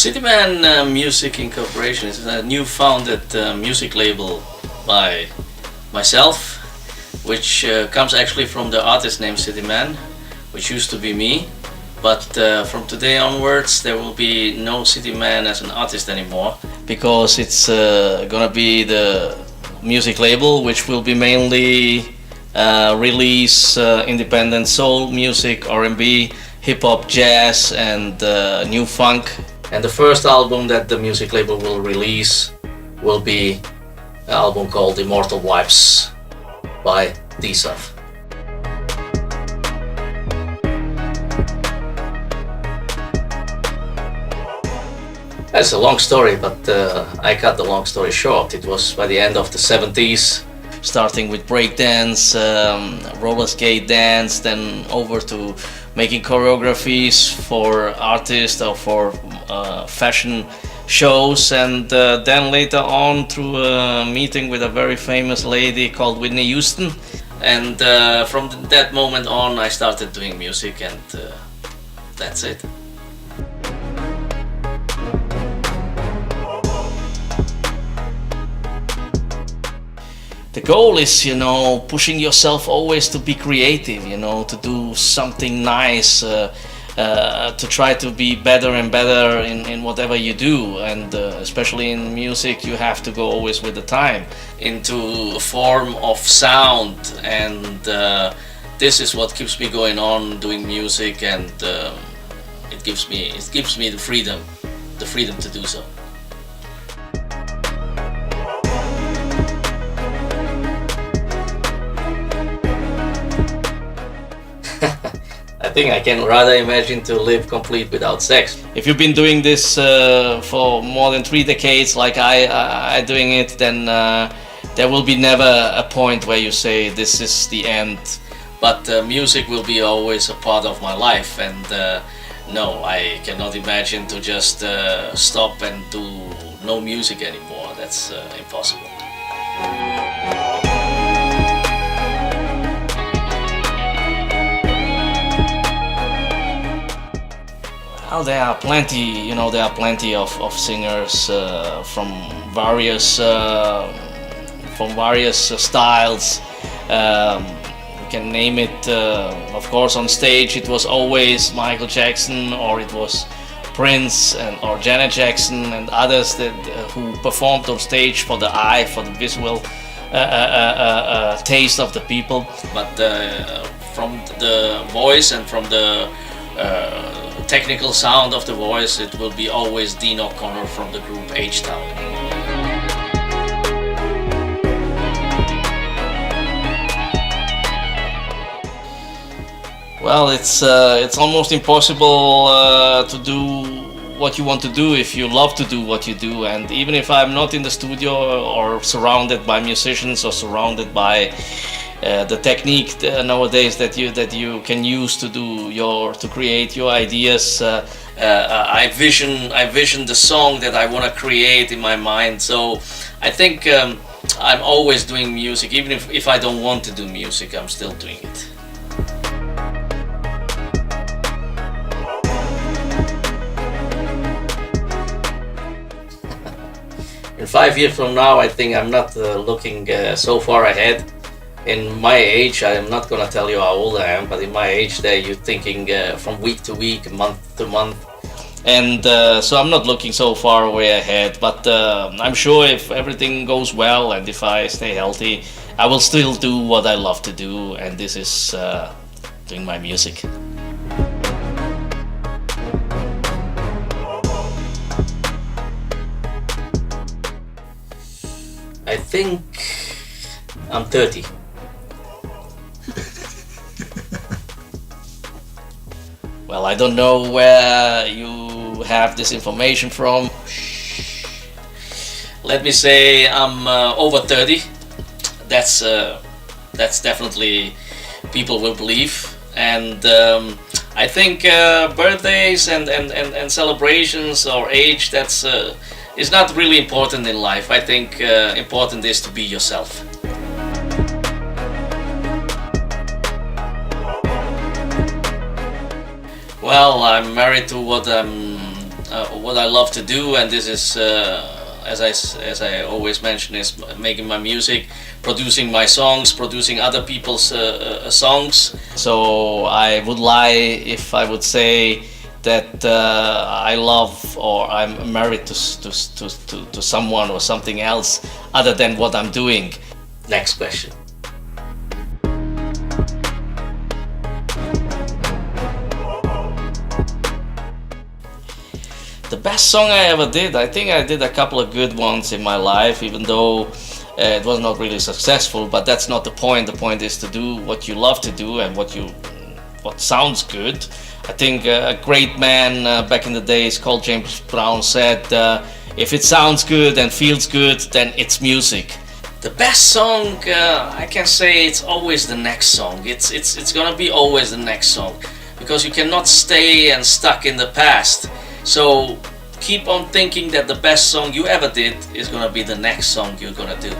Cityman Music Incorporation is a new founded music label by myself, which comes actually from the artist named Cityman, which used to be me. But from today onwards there will be no Cityman as an artist anymore, because it's gonna be the music label which will be mainly release independent soul music, R&B, hip-hop, jazz and new funk. And the first album that the music label will release will be an album called Immortal Vibes by D-Suf. That's a long story, but I cut the long story short. It was by the end of the 70s, starting with breakdance, roller skate dance, then over to making choreographies for artists or for fashion shows, and then later on through a meeting with a very famous lady called Whitney Houston. And from that moment on I started doing music, and that's it. The goal is, pushing yourself always to be creative, to do something nice, to try to be better and better in whatever you do. And especially in music, you have to go always with the time into a form of sound. And this is what keeps me going on doing music, and it gives me the freedom to do so. I think I can rather imagine to live complete without sex. If you've been doing this for more than 3 decades, like I doing it, then there will be never a point where you say this is the end. But music will be always a part of my life, and no, I cannot imagine to just stop and do no music anymore. That's impossible. Well, there are plenty, of singers from various styles. We can name it. Of course, on stage it was always Michael Jackson, or it was Prince, or Janet Jackson, and others who performed on stage for the eye, for the visual taste of the people. But from the voice and from the technical sound of the voice, it will be always Dean O'Connor from the group H-Town. Well, it's almost impossible to do what you want to do if you love to do what you do. And even if I'm not in the studio or surrounded by musicians or surrounded by the technique nowadays that you can use to create your ideas, I vision the song that I want to create in my mind. So I think I'm always doing music, even if I don't want to do music, I'm still doing it. In 5 years from now, I think I'm not looking so far ahead. In my age, I am not going to tell you how old I am, but in my age there you're thinking from week to week, month to month. And so I'm not looking so far way ahead, but I'm sure if everything goes well and if I stay healthy, I will still do what I love to do, and this is doing my music. I think I'm 30. Well, I don't know where you have this information from. Let me say I'm over 30. That's definitely people will believe. And I think birthdays and celebrations or age, that's is not really important in life. I think important is to be yourself. Well, I'm married to what I'm what I love to do, and this is, as I always mention, is making my music, producing my songs, producing other people's songs. So I would lie if I would say that I love or I'm married to someone or something else other than what I'm doing. Next question. The best song I ever did, I think I did a couple of good ones in my life, even though it was not really successful, but that's not the point. The point is to do what you love to do and what sounds good. I think a great man back in the days called James Brown said, if it sounds good and feels good, then it's music. The best song, I can say it's always the next song. It's gonna be always the next song, because you cannot stay and stuck in the past. So keep on thinking that the best song you ever did is gonna be the next song you're gonna do.